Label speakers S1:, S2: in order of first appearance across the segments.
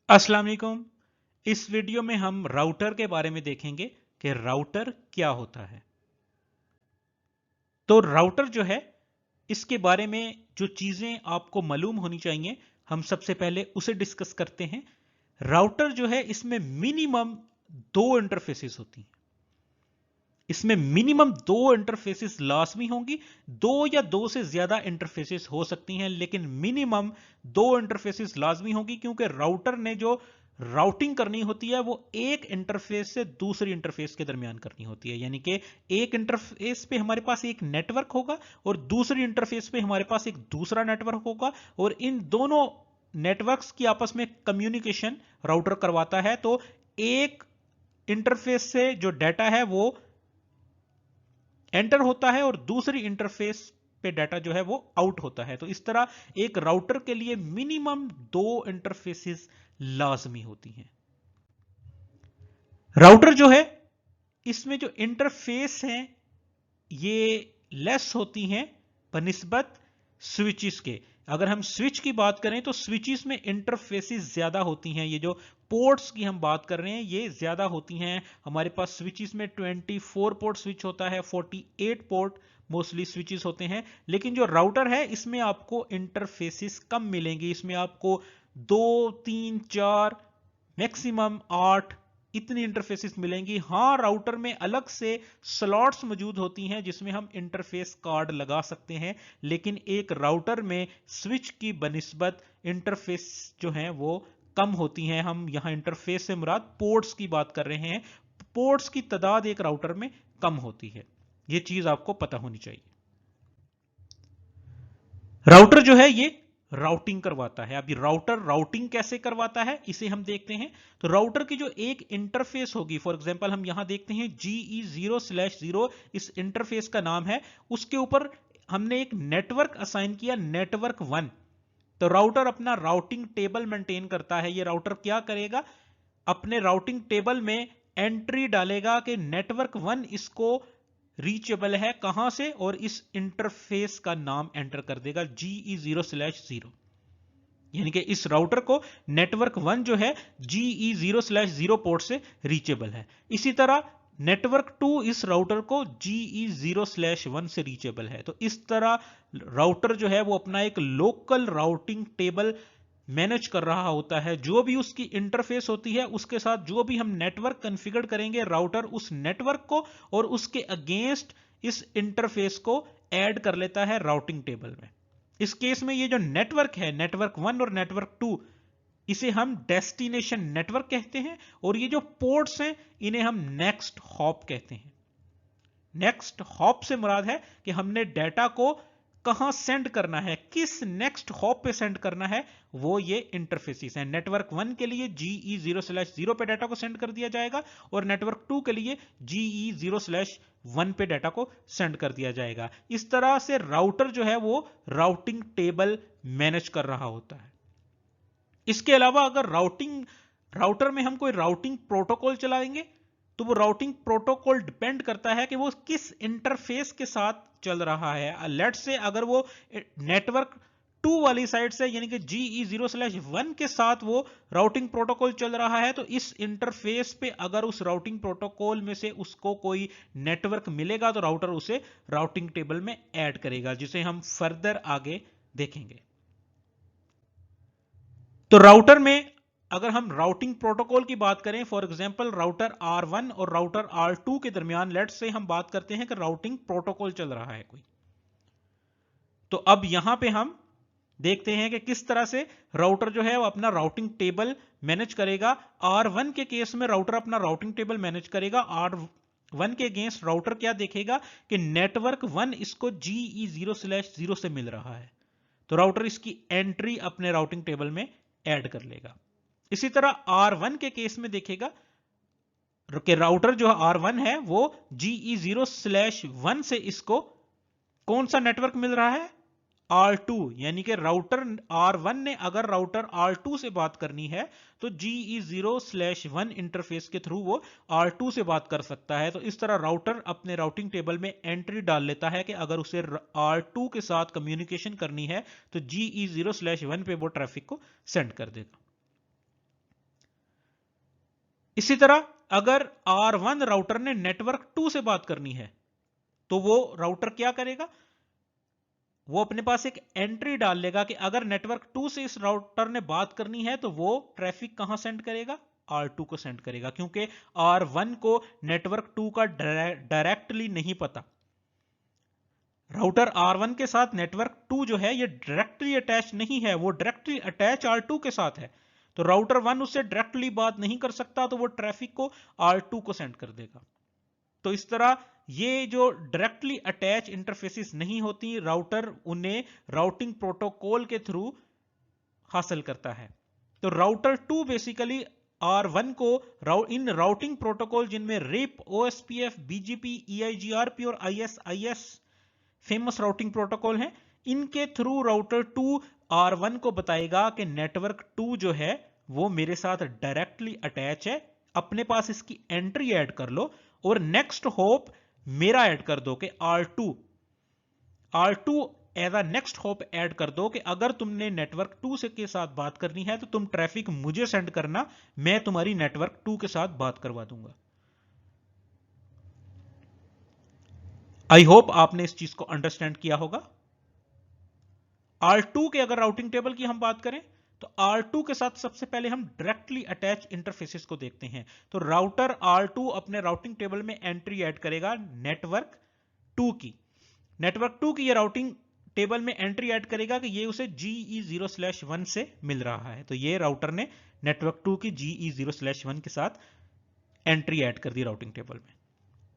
S1: अस्सलाम वालेकुम। इस वीडियो में हम राउटर के बारे में देखेंगे कि राउटर क्या होता है। तो राउटर जो है, इसके बारे में जो चीजें आपको मालूम होनी चाहिए, हम सबसे पहले उसे डिस्कस करते हैं। राउटर जो है, इसमें मिनिमम दो इंटरफेसेस होती हैं। इसमें मिनिमम दो इंटरफेसेस लाजमी होंगी। दो या दो से ज्यादा इंटरफेसेस हो सकती हैं, लेकिन मिनिमम दो इंटरफेसेस लाजमी होंगी, क्योंकि राउटर ने जो राउटिंग करनी होती है वो एक इंटरफेस से दूसरी इंटरफेस के दरमियान करनी होती है। यानी कि एक इंटरफेस पे हमारे पास एक नेटवर्क होगा और दूसरी इंटरफेस पे हमारे पास एक दूसरा नेटवर्क होगा, और इन दोनों नेटवर्क्स की आपस में कम्युनिकेशन राउटर करवाता है। तो एक इंटरफेस से जो डाटा है वो एंटर होता है और दूसरी इंटरफेस पे डाटा जो है वो आउट होता है। तो इस तरह एक राउटर के लिए मिनिमम दो इंटरफेसेस लाजमी होती हैं। राउटर जो है, इसमें जो इंटरफेस हैं ये लेस होती हैं बनिस्बत स्विचेस के। अगर हम स्विच की बात करें तो स्विचेस में इंटरफेसेस ज्यादा होती हैं। ये जो पोर्ट्स की हम बात कर रहे हैं ये ज्यादा होती हैं। हमारे पास स्विचेस में 24 पोर्ट स्विच होता है, 48 पोर्ट मोस्टली स्विचेस होते हैं। लेकिन जो राउटर है इसमें आपको इंटरफेसेस कम मिलेंगे। इसमें आपको 2, 3, 4, मैक्सिमम 8 इतनी इंटरफेसेस मिलेंगी। हाँ, राउटर में अलग से स्लॉट्स मौजूद होती हैं जिसमें हम इंटरफेस कार्ड लगा सकते हैं, लेकिन एक राउटर में स्विच की बनिस्बत इंटरफेस जो हैं वो कम होती हैं। हम यहां इंटरफेस से मुराद पोर्ट्स की बात कर रहे हैं। पोर्ट्स की तादाद एक राउटर में कम होती है। यह चीज आपको पता होनी चाहिए। राउटर जो है ये राउटिंग करवाता है। अभी राउटर राउटिंग कैसे करवाता है इसे हम देखते हैं। तो राउटर की जो एक इंटरफेस होगी, फॉर एग्जांपल हम यहां देखते हैं GE0/0 इस इंटरफेस का नाम है। उसके ऊपर हमने एक नेटवर्क असाइन किया, नेटवर्क 1। तो राउटर अपना राउटिंग टेबल मेंटेन करता है। ये राउटर क्या करेगा, अपने राउटिंग टेबल में एंट्री डालेगा कि नेटवर्क 1 इसको रीचेबल है कहां से, और इस इंटरफेस का नाम एंटर कर देगा GE0/0। यानी कि इस राउटर को नेटवर्क 1 जो है GE0/0 पोर्ट से रीचेबल है। इसी तरह नेटवर्क 2 इस राउटर को GE0/1 से रीचेबल है। तो इस तरह राउटर जो है वो अपना एक लोकल राउटिंग टेबल मैनेज कर रहा होता है। जो भी उसकी इंटरफेस होती है उसके साथ जो भी हम नेटवर्क कॉन्फ़िगर करेंगे, राउटर उस नेटवर्क को और उसके अगेंस्ट इस इंटरफेस को ऐड कर लेता है राउटिंग टेबल में। इस केस में ये जो नेटवर्क है, नेटवर्क 1 और नेटवर्क 2, इसे हम डेस्टिनेशन नेटवर्क कहते हैं, और ये जो पोर्ट्स हैं इन्हें हम नेक्स्ट हॉप कहते हैं। नेक्स्ट हॉप से मुराद है कि हमने डाटा को कहां सेंड करना है, किस नेक्स्ट हॉप पे सेंड करना है, वो ये इंटरफेसेस हैं। नेटवर्क 1 के लिए GE0/0 पे डाटा को सेंड कर दिया जाएगा, और नेटवर्क 2 के लिए GE0/1 पे डाटा को सेंड कर दिया जाएगा। इस तरह से राउटर जो है वो राउटिंग टेबल मैनेज कर रहा होता है। इसके अलावा अगर राउटर में हम कोई राउटिंग प्रोटोकॉल चलाएंगे तो वो राउटिंग प्रोटोकॉल डिपेंड करता है कि वो किस इंटरफेस के साथ चल रहा है। लेट्स से अगर वो नेटवर्क 2 वाली साइड से यानी कि GE0/1 के साथ वो राउटिंग प्रोटोकॉल चल रहा है, तो इस इंटरफेस पे अगर उस राउटिंग प्रोटोकॉल में से उसको कोई नेटवर्क मिलेगा तो राउटर उसे राउटिंग टेबल में ऐड करेगा, जिसे हम फर्दर आगे देखेंगे। तो राउटर में अगर हम राउटिंग प्रोटोकॉल की बात करें, फॉर एग्जांपल राउटर R1 और राउटर R2 के दरमियान लेट्स से हम बात करते हैं कि राउटिंग प्रोटोकॉल चल रहा है कोई। तो अब यहां पे हम देखते हैं कि किस तरह से राउटर जो है वो अपना राउटिंग टेबल मैनेज करेगा। R1 के केस में राउटर अपना राउटिंग टेबल मैनेज करेगा। R1 के अगेंस्ट राउटर क्या देखेगा कि नेटवर्क 1 इसको GE0/0 से मिल रहा है, तो राउटर इसकी एंट्री अपने राउटिंग टेबल में ऐड कर लेगा। इसी तरह R1 के केस में देखेगा कि राउटर जो R1 है वो GE0/1 से इसको कौन सा नेटवर्क मिल रहा है, R2। यानी कि राउटर R1 ने अगर राउटर R2 से बात करनी है तो GE0/1 इंटरफेस के थ्रू वो R2 से बात कर सकता है। तो इस तरह राउटर अपने राउटिंग टेबल में एंट्री डाल लेता है कि अगर उसे R2 के साथ कम्युनिकेशन करनी है तो GE0/1 पे वो ट्रैफिक को सेंड कर देगा। इसी तरह अगर R1 राउटर ने नेटवर्क 2 से बात करनी है तो वो राउटर क्या करेगा, वो अपने पास एक एंट्री डाल लेगा कि अगर नेटवर्क 2 से इस राउटर ने बात करनी है तो वो ट्रैफिक कहां सेंड करेगा, R2 को सेंड करेगा, क्योंकि R1 को नेटवर्क 2 का डायरेक्टली नहीं पता। राउटर R1 के साथ नेटवर्क 2 जो है ये डायरेक्टली अटैच नहीं है, वो डायरेक्टली अटैच R2 के साथ है, तो राउटर 1 उससे डायरेक्टली बात नहीं कर सकता, तो वो ट्रैफिक को R2 को सेंड कर देगा। तो इस तरह ये जो डायरेक्टली अटैच इंटरफेसेस नहीं होती, राउटर उन्हें राउटिंग प्रोटोकॉल के थ्रू हासिल करता है। तो राउटर 2 बेसिकली R1 को इन राउटिंग प्रोटोकॉल जिनमें रिप, OSPF, BGP, EIGRP और ISIS फेमस राउटिंग प्रोटोकॉल हैं, इनके थ्रू राउटर 2 R1 को बताएगा कि नेटवर्क 2 जो है वो मेरे साथ डायरेक्टली अटैच है, अपने पास इसकी एंट्री ऐड कर लो और नेक्स्ट होप मेरा ऐड कर दो कि R2 as a next hop add कर दो कि अगर तुमने नेटवर्क 2 से के साथ बात करनी है तो तुम ट्रैफिक मुझे सेंड करना, मैं तुम्हारी नेटवर्क 2 के साथ बात करवा दूंगा। आई होप आपने इस चीज को अंडरस्टैंड किया होगा। R2 के अगर राउटिंग टेबल की हम बात करें तो R2 के साथ सबसे पहले हम डायरेक्टली अटैच इंटरफेसेस को देखते हैं। तो राउटर R2 अपने राउटिंग टेबल में एंट्री ऐड करेगा नेटवर्क 2 की। नेटवर्क 2 की ये राउटिंग टेबल में एंट्री ऐड करेगा कि ये उसे GE0/1 से मिल रहा है। तो ये राउटर ने नेटवर्क 2 की GE0/1 के साथ एंट्री ऐड कर दी राउटिंग टेबल में।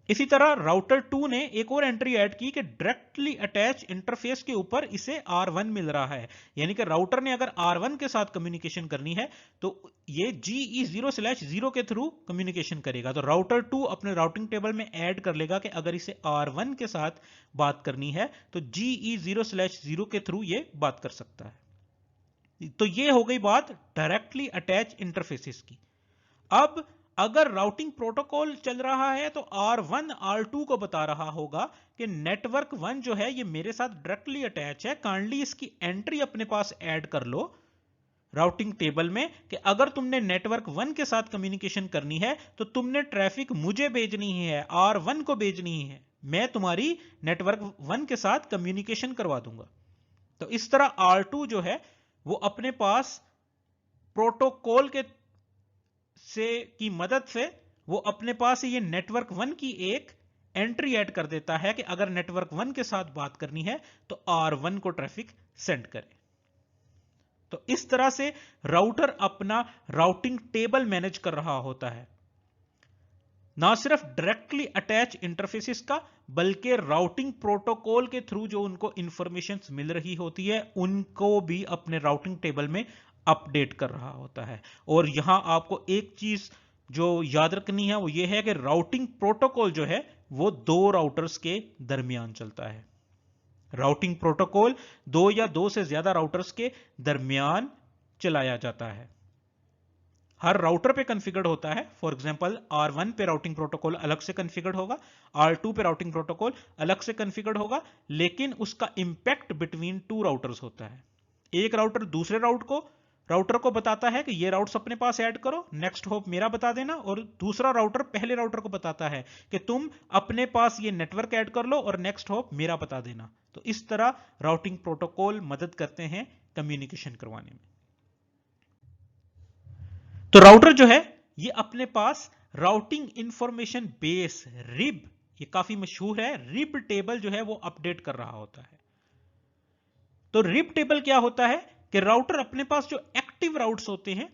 S1: इसी तरह राउटर 2 ने एक और एंट्री ऐड की कि डायरेक्टली अटैच इंटरफेस के ऊपर इसे R1 मिल रहा है, यानी कि राउटर ने अगर R1 के साथ कम्युनिकेशन करनी है तो ये GE0/0 के थ्रू कम्युनिकेशन करेगा। तो राउटर 2 अपने राउटिंग टेबल में ऐड कर लेगा कि अगर इसे R1 के साथ बात करनी है तो GE0/0 के थ्रू ये बात कर सकता है। तो ये हो गई बात डायरेक्टली अटैच इंटरफेसेस की। अब अगर राउटिंग प्रोटोकॉल चल रहा है तो R1 R2 को बता रहा होगा कि नेटवर्क 1 जो है ये मेरे साथ डायरेक्टली अटैच है, काइंडली इसकी एंट्री अपने पास ऐड कर लो राउटिंग टेबल में कि अगर तुमने नेटवर्क 1 के साथ कम्युनिकेशन करनी है तो तुमने ट्रैफिक मुझे भेजनी है, R1 को भेजनी है, मैं तुम्हारी नेटवर्क 1 के साथ कम्युनिकेशन करवा दूंगा। तो इस तरह R2 जो है वो अपने पास प्रोटोकॉल की मदद से वो अपने पास ये नेटवर्क 1 की एक एंट्री ऐड कर देता है कि अगर नेटवर्क 1 के साथ बात करनी है तो R1 को ट्रैफिक सेंड करे। तो इस तरह से राउटर अपना राउटिंग टेबल मैनेज कर रहा होता है, ना सिर्फ डायरेक्टली अटैच इंटरफेसेस का बल्कि राउटिंग प्रोटोकॉल के थ्रू जो उनको इंफॉर्मेशन मिल रही होती है उनको भी अपने राउटिंग टेबल में अपडेट कर रहा होता है। और यहां आपको एक चीज जो याद रखनी है वो ये है कि राउटिंग प्रोटोकॉल जो है वो दो राउटर्स के दरमियान चलता है। राउटिंग प्रोटोकॉल दो या दो से ज्यादा राउटर्स के दरमियान चलाया जाता है, हर राउटर पे कॉन्फ़िगर्ड होता है। फॉर एग्जांपल R1 पे राउटिंग प्रोटोकॉल अलग से कॉन्फ़िगर्ड होगा, R2 पे राउटिंग प्रोटोकॉल अलग से कॉन्फ़िगर्ड होगा, लेकिन उसका इंपैक्ट बिटवीन टू राउटर्स होता है। एक राउटर दूसरे राउटर को बताता है कि ये राउट्स अपने पास ऐड करो, नेक्स्ट होप मेरा बता देना, और दूसरा राउटर पहले राउटर को बताता है कि तुम अपने पास ये नेटवर्क ऐड कर लो और नेक्स्ट होप मेरा बता देना। तो इस तरह राउटिंग प्रोटोकॉल मदद करते हैं कम्युनिकेशन करवाने में। तो राउटर जो है ये अपने पास राउटिंग इंफॉर्मेशन बेस रिब, ये काफी मशहूर है, रिब टेबल जो है वो अपडेट कर रहा होता है। तो रिब टेबल क्या होता है कि राउटर अपने पास जो एक्टिव राउट्स होते हैं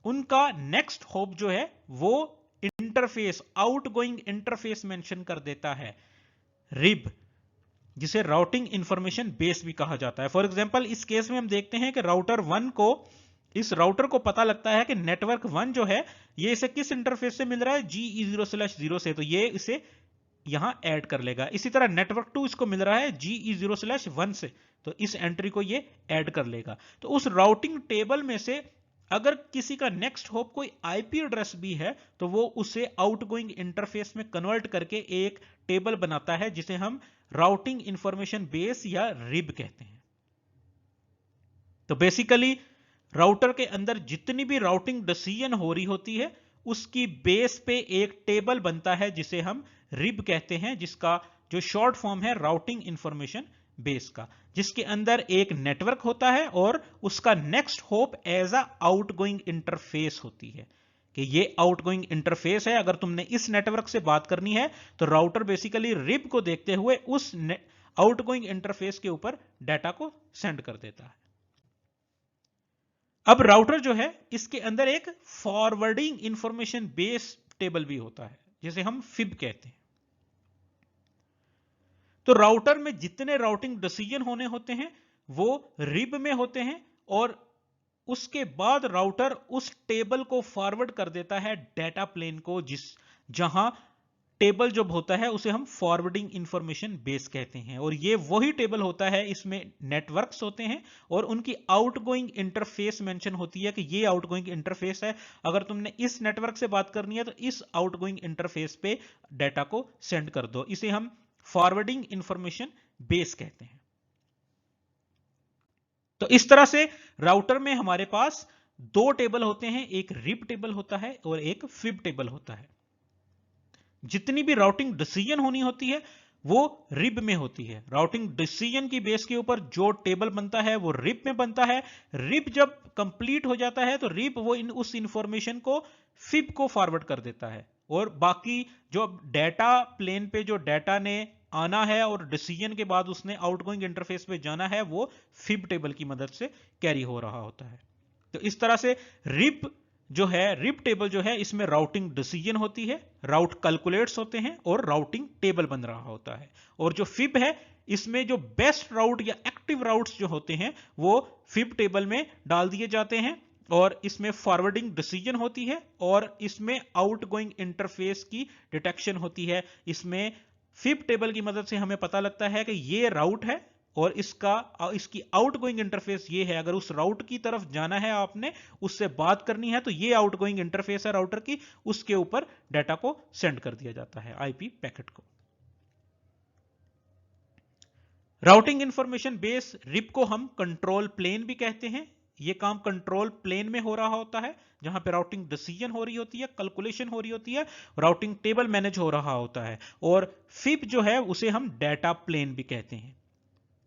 S1: उनका नेक्स्ट होप जो है वो इंटरफेस, आउटगोइंग इंटरफेस मेंशन कर देता है, रिब, जिसे राउटिंग इंफॉर्मेशन बेस भी कहा जाता है। फॉर एग्जांपल इस केस में हम देखते हैं कि इस राउटर को पता लगता है कि नेटवर्क 1 जो है ये इसे किस इंटरफेस से मिल रहा है, GE0/0 से, तो ये इसे यहां ऐड कर लेगा। इसी तरह नेटवर्क 2 इसको मिल रहा है GE0/1 से, तो इस एंट्री को ये ऐड कर लेगा। तो उस राउटिंग टेबल में से अगर किसी का नेक्स्ट होप कोई IP एड्रेस भी है तो वो उसे आउटगोइंग इंटरफेस में कन्वर्ट करके एक टेबल बनाता है जिसे हम राउटिंग इंफॉर्मेशन बेस या रिब कहते हैं। तो बेसिकली राउटर के अंदर जितनी भी राउटिंग डिसीजन हो रही होती है उसकी बेस पे एक टेबल बनता है जिसे हम रिब कहते हैं, जिसका जो शॉर्ट फॉर्म है राउटिंग इंफॉर्मेशन बेस का, जिसके अंदर एक नेटवर्क होता है और उसका next hop as a outgoing interface होती है कि ये आउटगोइंग इंटरफेस है। अगर तुमने इस नेटवर्क से बात करनी है तो राउटर बेसिकली रिब को देखते हुए उस आउटगोइंग इंटरफेस के ऊपर डाटा को सेंड कर देता है। अब राउटर जो है इसके अंदर एक फॉरवर्डिंग इंफॉर्मेशन बेस टेबल भी होता है जिसे हम फिब कहते हैं। तो राउटर में जितने राउटिंग डिसीजन होने होते हैं वो रिब में होते हैं और उसके बाद राउटर उस टेबल को फॉरवर्ड कर देता है डाटा प्लेन को, जहां टेबल जो होता है उसे हम फॉरवर्डिंग इंफॉर्मेशन बेस कहते हैं। और ये वही टेबल होता है, इसमें नेटवर्क्स होते हैं और उनकी आउटगोइंग इंटरफेस मेंशन होती है कि ये आउटगोइंग इंटरफेस है। अगर तुमने इस नेटवर्क से बात करनी है तो इस आउटगोइंग इंटरफेस पे डाटा को सेंड कर दो। इसे हम फॉरवर्डिंग इंफॉर्मेशन बेस कहते हैं। तो इस तरह से राउटर में हमारे पास दो टेबल होते हैं, एक रिब टेबल होता है और एक फिब टेबल होता है। जितनी भी राउटिंग डिसीजन होनी होती है वो रिब में होती है। राउटिंग डिसीजन की बेस के ऊपर जो टेबल बनता है वो रिब में बनता है। रिब जब कंप्लीट हो जाता है तो रिब वो उस इंफॉर्मेशन को फिब को फॉरवर्ड कर देता है और बाकी जो डाटा प्लेन पे जो डाटा ने आना है और डिसीजन के बाद उसने आउटगोइंग इंटरफेस पे जाना है वो फिब टेबल की मदद से कैरी हो रहा होता है। तो इस तरह से रिब टेबल जो है इसमें राउटिंग डिसीजन होती है, राउट कैलकुलेट्स होते हैं और राउटिंग टेबल बन रहा होता है। और जो फिब है इसमें जो बेस्ट राउट या एक्टिव राउट्स जो होते हैं वो फिब टेबल में डाल दिए जाते हैं और इसमें फॉरवर्डिंग डिसीजन होती है और इसमें आउटगोइंग इंटरफेस की डिटेक्शन होती है। इसमें फिब टेबल की मदद से हमें पता लगता है कि ये राउट है और इसकी आउटगोइंग इंटरफेस ये है। अगर उस राउट की तरफ जाना है, आपने उससे बात करनी है, तो ये आउटगोइंग इंटरफेस है राउटर की, उसके ऊपर डाटा को सेंड कर दिया जाता है, आईपी पैकेट को। राउटिंग इंफॉर्मेशन बेस रिब को हम कंट्रोल प्लेन भी कहते हैं। ये काम कंट्रोल प्लेन में हो रहा होता है जहां पे राउटिंग डिसीजन हो रही होती है, कैलकुलेशन हो रही होती है, राउटिंग टेबल मैनेज हो रहा होता है। और फिब जो है उसे हम डाटा प्लेन भी कहते हैं।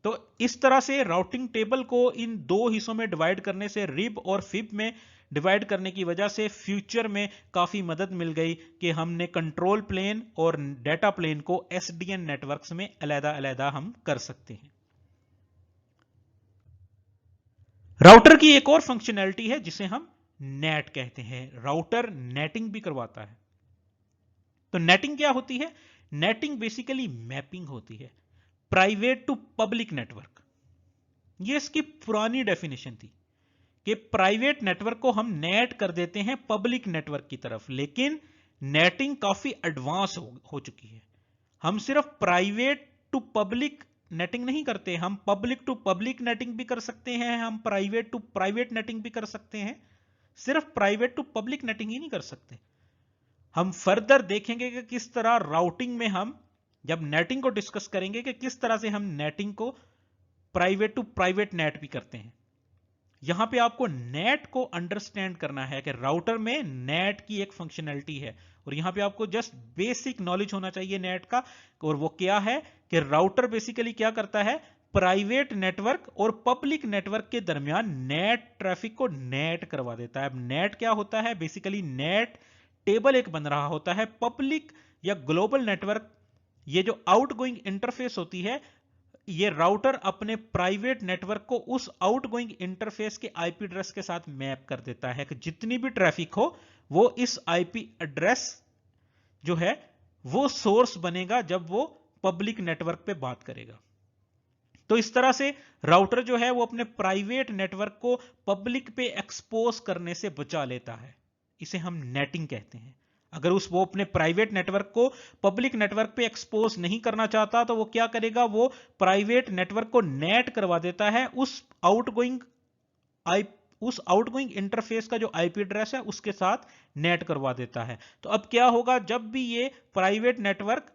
S1: तो इस तरह से राउटिंग टेबल को इन दो हिस्सों में डिवाइड करने से, रिब और फिब में डिवाइड करने की वजह से फ्यूचर में काफी मदद मिल गई कि हमने कंट्रोल प्लेन और डाटा प्लेन को एसडीएन नेटवर्क्स में अलग-अलग हम कर सकते हैं। राउटर की एक और फंक्शनैलिटी है जिसे हम नेट कहते हैं। राउटर नेटिंग भी करवाता है। तो नेटिंग क्या होती है? नेटिंग बेसिकली मैपिंग होती है प्राइवेट टू पब्लिक नेटवर्क। ये इसकी पुरानी डेफिनेशन थी कि प्राइवेट नेटवर्क को हम नेट कर देते हैं पब्लिक नेटवर्क की तरफ, लेकिन नेटिंग काफी एडवांस हो चुकी है। हम सिर्फ प्राइवेट टू पब्लिक नेटिंग नहीं करते, हम पब्लिक टू पब्लिक नेटिंग भी कर सकते हैं, हम प्राइवेट टू प्राइवेट नेटिंग भी कर सकते हैं। सिर्फ प्राइवेट टू पब्लिक नेटिंग ही नहीं कर सकते। हम फर्दर देखेंगे कि किस तरह राउटिंग में हम जब नेटिंग को डिस्कस करेंगे कि किस तरह से हम नेटिंग को प्राइवेट टू प्राइवेट नेट भी करते हैं। यहां पे आपको नेट को अंडरस्टैंड करना है कि राउटर में नेट की एक फंक्शनैलिटी है और यहां पे आपको जस्ट बेसिक नॉलेज होना चाहिए नेट का। और वो क्या है कि राउटर बेसिकली क्या करता है, प्राइवेट नेटवर्क और पब्लिक नेटवर्क के दरमियान नेट ट्रैफिक को नेट करवा देता है। अब नेट क्या होता है? बेसिकली नेट टेबल एक बन रहा होता है। पब्लिक या ग्लोबल नेटवर्क, ये जो आउटगोइंग इंटरफेस होती है, ये राउटर अपने प्राइवेट नेटवर्क को उस आउटगोइंग इंटरफेस के आईपी एड्रेस के साथ मैप कर देता है कि जितनी भी ट्रैफिक हो वो इस आईपी एड्रेस जो है वो सोर्स बनेगा जब वो पब्लिक नेटवर्क पे बात करेगा। तो इस तरह से राउटर जो है वो अपने प्राइवेट नेटवर्क को पब्लिक पे एक्सपोज करने से बचा लेता है। इसे हम नेटिंग कहते हैं। अगर वो अपने प्राइवेट नेटवर्क को पब्लिक नेटवर्क पे एक्सपोज नहीं करना चाहता तो वो क्या करेगा, वो प्राइवेट नेटवर्क को नेट करवा देता है उस आउटगोइंग इंटरफेस का जो आईपी एड्रेस है उसके साथ नेट करवा देता है। तो अब क्या होगा, जब भी ये प्राइवेट नेटवर्क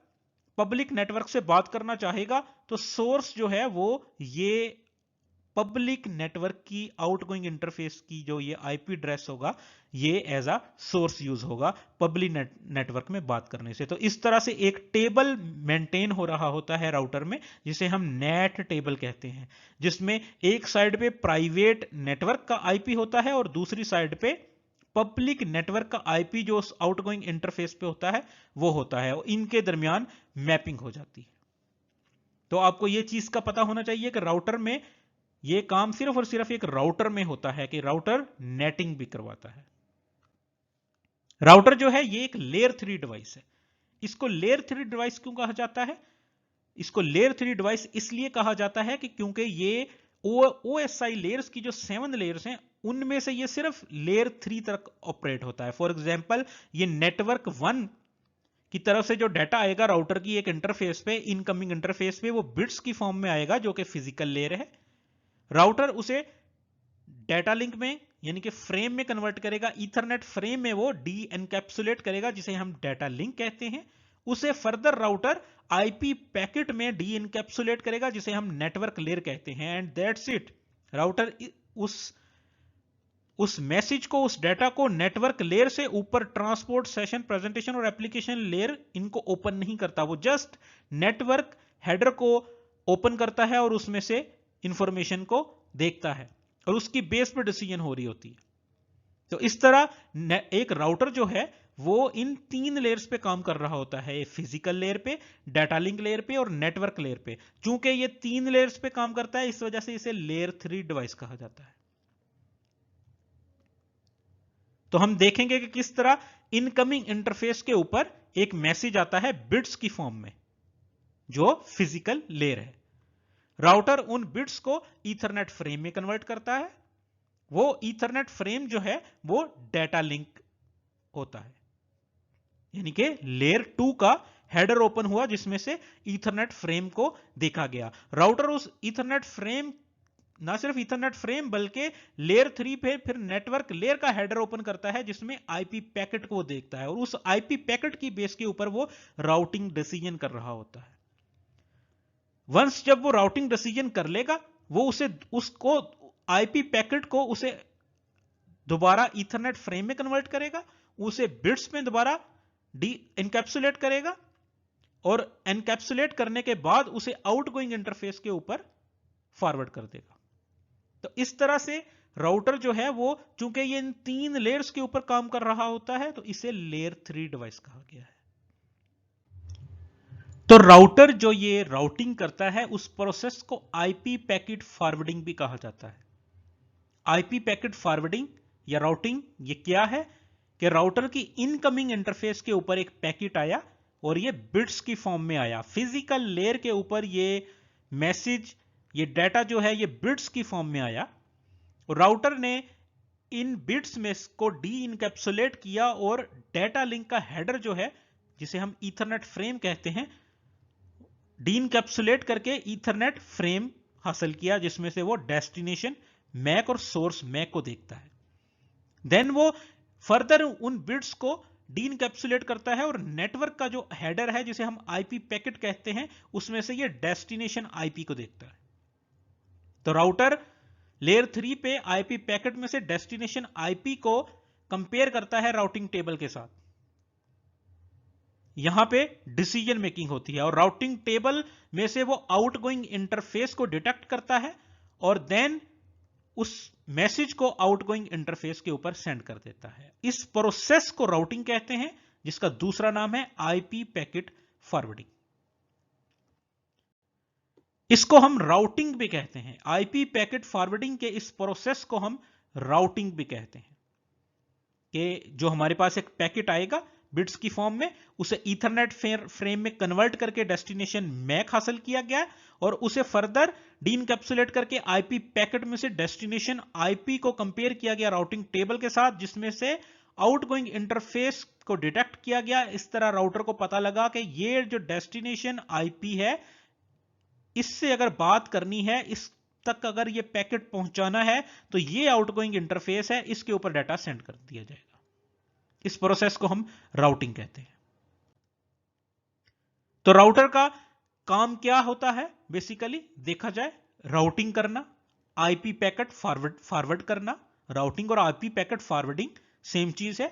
S1: पब्लिक नेटवर्क से बात करना चाहेगा तो सोर्स जो है वो ये पब्लिक नेटवर्क की आउटगोइंग इंटरफेस की जो ये आईपी एड्रेस होगा ये एज अ सोर्स यूज होगा पब्लिक नेटवर्क में बात करने से। तो इस तरह से एक टेबल मेंटेन हो रहा होता है राउटर में जिसे हम नेट टेबल कहते हैं, जिसमें एक साइड पे प्राइवेट नेटवर्क का आईपी होता है और दूसरी साइड पे पब्लिक नेटवर्क का आईपी जो आउटगोइंग इंटरफेस पे होता है वो होता है, और इनके दरमियान मैपिंग हो जाती है। तो आपको ये चीज का पता होना चाहिए कि राउटर में ये काम सिर्फ और सिर्फ एक राउटर में होता है कि राउटर नेटिंग भी करवाता है। राउटर जो है ये एक लेयर 3 डिवाइस है। इसको लेयर 3 डिवाइस क्यों कहा जाता है? इसको लेयर 3 डिवाइस इसलिए कहा जाता है कि क्योंकि ये OSI लेयर्स की जो 7 लेयर्स हैं उनमें से ये सिर्फ लेयर 3 तक ऑपरेट होता है। फॉर एग्जांपल ये नेटवर्क 1 की तरफ से जो डाटा आएगा राउटर की एक इंटरफेस पे, इनकमिंग इंटरफेस पे, वो बिट्स की फॉर्म में आएगा जो कि फिजिकल लेयर है। राउटर उसे डाटा लिंक में यानी कि फ्रेम में कन्वर्ट करेगा, ईथरनेट फ्रेम में वो डी एनकैप्सुलेट करेगा जिसे हम डाटा लिंक कहते हैं। उसे फर्दर राउटर आईपी पैकेट में डी एनकैप्सुलेट करेगा जिसे हम नेटवर्क लेयर कहते हैं, एंड दैट्स इट। राउटर उस मैसेज को, उस डाटा को नेटवर्क लेयर से ऊपर ट्रांसपोर्ट, सेशन, प्रेजेंटेशन और एप्लीकेशन लेयर इनको ओपन नहीं करता। वो जस्ट नेटवर्क हेडर को ओपन करता है और उसमें से इंफॉर्मेशन को देखता है और उसकी बेस पर डिसीजन हो रही होती है। तो इस तरह एक राउटर जो है वो इन 3 लेयर्स पे काम कर रहा होता है, फिजिकल लेयर पे, डाटा लिंक लेयर पे और नेटवर्क लेयर पे। चूंकि ये 3 लेयर्स पे काम करता है इस वजह से इसे लेयर 3 डिवाइस कहा जाता है। तो हम देखेंगे कि किस तरह इनकमिंग इंटरफेस के ऊपर एक मैसेज आता है बिट्स की फॉर्म में जो फिजिकल लेयर है। राउटर उन बिट्स को ईथरनेट फ्रेम में कन्वर्ट करता है। वो ईथरनेट फ्रेम जो है वो डाटा लिंक होता है, यानी कि लेयर 2 का हेडर ओपन हुआ जिसमें से ईथरनेट फ्रेम को देखा गया। राउटर उस ईथरनेट फ्रेम, ना सिर्फ ईथरनेट फ्रेम बल्कि लेयर 3 पे फिर नेटवर्क लेयर का हेडर ओपन करता है जिसमें आईपी पैकेट को देखता है, और उस आईपी पैकेट की बेस के ऊपर वो राउटिंग डिसीजन कर रहा होता है। वंस जब वो राउटिंग डिसीजन कर लेगा वो उसको आईपी पैकेट को उसे दोबारा ईथरनेट फ्रेम में कन्वर्ट करेगा, उसे बिट्स में दोबारा डी एनकैप्सुलेट करेगा और एनकैप्सुलेट करने के बाद उसे आउटगोइंग इंटरफेस के ऊपर फॉरवर्ड कर देगा। तो इस तरह से राउटर जो है वो, चूंकि ये इन 3 लेयर्स के ऊपर काम कर रहा होता है, तो इसे लेयर 3 डिवाइस कहा गया है। तो राउटर जो ये राउटिंग करता है उस प्रोसेस को आईपी पैकेट फॉरवर्डिंग भी कहा जाता है। आईपी पैकेट फॉरवर्डिंग या राउटिंग ये क्या है कि राउटर की इनकमिंग इंटरफेस के ऊपर एक पैकेट आया और ये बिट्स की फॉर्म में आया। फिजिकल लेयर के ऊपर ये मैसेज, ये डाटा जो है ये बिट्स की फॉर्म में आया और राउटर ने इन बिट्स में को डी इनकैप्सुलेट किया और डाटा लिंक का हेडर जो है जिसे हम ईथरनेट फ्रेम कहते हैं, डी इनकैप्सुलेट करके ईथरनेट फ्रेम हासिल किया जिसमें से वो डेस्टिनेशन मैक और सोर्स मैक को देखता है। देन वो फर्दर उन बिट्स को डी इनकैप्सुलेट करता है और नेटवर्क का जो हेडर है जिसे हम आईपी पैकेट कहते हैं उसमें से ये डेस्टिनेशन आईपी को देखता है। तो राउटर लेयर 3 पे आईपी पैकेट में से डेस्टिनेशन आईपी को कंपेयर करता है राउटिंग टेबल के साथ। यहां पे डिसीजन मेकिंग होती है और राउटिंग टेबल में से वो आउटगोइंग इंटरफेस को डिटेक्ट करता है और देन उस मैसेज को आउटगोइंग इंटरफेस के ऊपर सेंड कर देता है। इस प्रोसेस को राउटिंग कहते हैं जिसका दूसरा नाम है आईपी पैकेट फॉरवर्डिंग। इसको हम राउटिंग भी कहते हैं। आईपी पैकेट फॉरवर्डिंग के इस प्रोसेस को हम राउटिंग भी कहते हैं कि जो हमारे पास एक पैकेट आएगा बिट्स की फॉर्म में, उसे ईथरनेट फ्रेम में कन्वर्ट करके डेस्टिनेशन मैक हासिल किया गया और उसे फर्दर डी इनकैप्सुलेट करके आईपी पैकेट में से डेस्टिनेशन आईपी को कंपेयर किया गया राउटिंग टेबल के साथ जिसमें से आउटगोइंग इंटरफेस को डिटेक्ट किया गया। इस तरह राउटर को पता लगा कि ये जो डेस्टिनेशन आईपी है इससे अगर बात करनी है, इस तक अगर ये पैकेट पहुंचाना है तो ये आउटगोइंग इंटरफेस है, इसके ऊपर डाटा सेंड कर दिया जाएगा। इस प्रोसेस को हम राउटिंग कहते हैं। तो राउटर का काम क्या होता है? बेसिकली देखा जाए राउटिंग करना, आईपी पैकेट फॉरवर्ड करना। राउटिंग और आईपी पैकेट फॉरवर्डिंग सेम चीज है।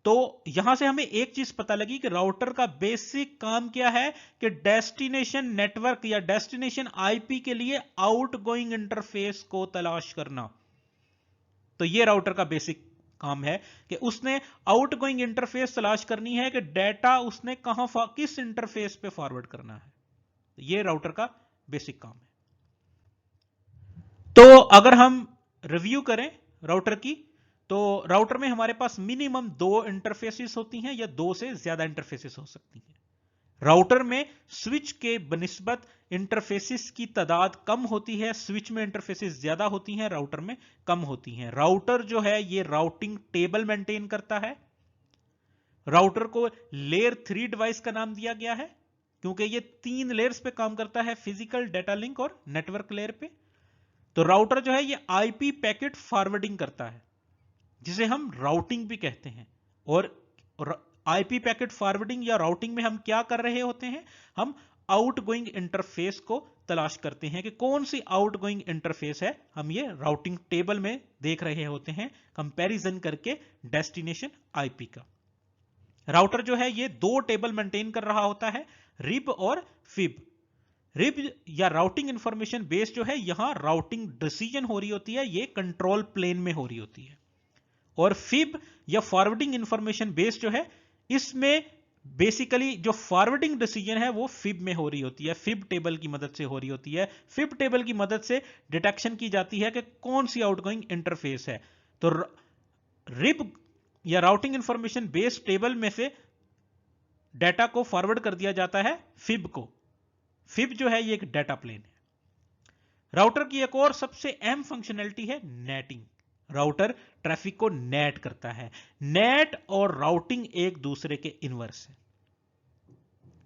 S1: तो यहां से हमें एक चीज पता लगी कि राउटर का बेसिक काम क्या है कि डेस्टिनेशन नेटवर्क या डेस्टिनेशन आईपी के लिए आउटगोइंग इंटरफेस को तलाश करना। तो ये राउटर का बेसिक काम है कि उसने आउटगोइंग इंटरफेस तलाश करनी है कि डाटा उसने किस इंटरफेस पे फॉरवर्ड करना है। ये राउटर का बेसिक काम है। तो अगर हम रिव्यू करें राउटर की, तो राउटर में हमारे पास मिनिमम 2 इंटरफेसेस होती हैं या 2 से ज्यादा इंटरफेसेस हो सकती हैं। राउटर में स्विच के बनिस्बत इंटरफेसेस की तादाद कम होती है, स्विच में इंटरफेसेस ज्यादा होती हैं, राउटर में कम होती हैं। राउटर जो है ये राउटिंग टेबल मेंटेन करता है। राउटर को लेयर 3 डिवाइस का नाम दिया गया है क्योंकि ये 3 लेयर्स पे काम करता है, फिजिकल, डाटा लिंक और नेटवर्क लेयर पे। तो राउटर जो है ये आईपी पैकेट फॉरवर्डिंग करता है जिसे हम राउटिंग भी कहते हैं। और आईपी पैकेट फॉरवर्डिंग या राउटिंग में हम क्या कर रहे होते हैं, हम आउटगोइंग इंटरफेस को तलाश करते हैं कि कौन सी आउटगोइंग इंटरफेस है। हम ये राउटिंग टेबल में देख रहे होते हैं कंपैरिजन करके डेस्टिनेशन आईपी का। राउटर जो है ये 2 टेबल मेंटेन कर रहा होता है, रिब और फिब। रिब या राउटिंग इंफॉर्मेशन बेस जो है यहां राउटिंग डिसीजन हो रही होती है, ये कंट्रोल प्लेन में हो रही होती है। और फिब या फॉरवर्डिंग इंफॉर्मेशन बेस जो है इसमें बेसिकली जो फॉरवर्डिंग डिसीजन है वो फिब में हो रही होती है, फिब टेबल की मदद से हो रही होती है। फिब टेबल की मदद से डिटेक्शन की जाती है कि कौन सी आउटगोइंग इंटरफेस है। तो रिब या राउटिंग इंफॉर्मेशन बेस टेबल में से डाटा को फॉरवर्ड कर दिया जाता है फिब को। फिब जो है ये एक डाटा प्लेन है। राउटर की एक और सबसे अहम फंक्शनैलिटी है नेटिंग। राउटर ट्रैफिक को नेट करता है। नेट और राउटिंग एक दूसरे के इनवर्स है।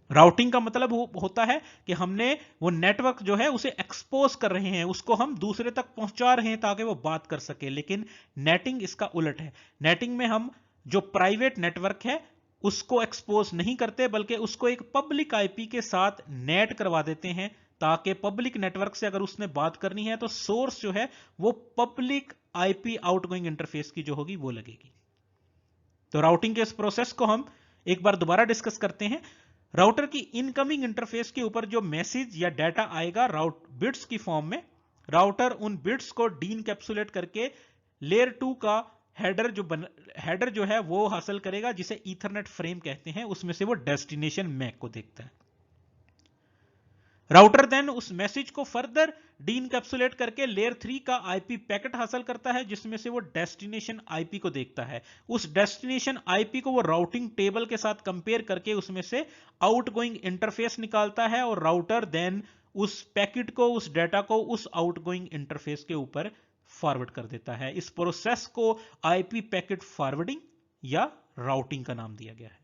S1: राउटिंग का मतलब होता है कि हमने वो नेटवर्क जो है उसे एक्सपोज कर रहे हैं, उसको हम दूसरे तक पहुंचा रहे हैं ताकि वो बात कर सके। लेकिन नेटिंग इसका उलट है। नेटिंग में हम जो प्राइवेट नेटवर्क है उसको एक्सपोज नहीं करते, बल्कि उसको एक पब्लिक आईपी के साथ नेट करवा देते हैं ताकि पब्लिक नेटवर्क से अगर उसने बात करनी है तो सोर्स जो है वो पब्लिक आईपी आउटगोइंग इंटरफेस की जो होगी वो लगेगी। तो राउटिंग के इस प्रोसेस को हम एक बार दोबारा डिस्कस करते हैं। राउटर की इनकमिंग इंटरफेस के ऊपर जो मैसेज या डाटा आएगा बिट्स की फॉर्म में, राउटर उन बिट्स को डीइनकैप्सुलेट करके लेयर 2 का हेडर जो है वो हासिल करेगा जिसे ईथरनेट फ्रेम कहते हैं, उसमें से वो डेस्टिनेशन मैक को देखता है। राउटर देन उस मैसेज को फर्दर डीइनकैप्सुलेट करके लेयर 3 का आईपी पैकेट हासिल करता है जिसमें से वो डेस्टिनेशन आईपी को देखता है। उस डेस्टिनेशन आईपी को वो राउटिंग टेबल के साथ कंपेयर करके उसमें से आउटगोइंग इंटरफेस निकालता है और राउटर देन उस पैकेट को, उस डाटा को उस आउटगोइंग इंटरफेस के ऊपर फॉरवर्ड कर देता है। इस प्रोसेस को आईपी पैकेट फॉरवर्डिंग या राउटिंग का नाम दिया गया है।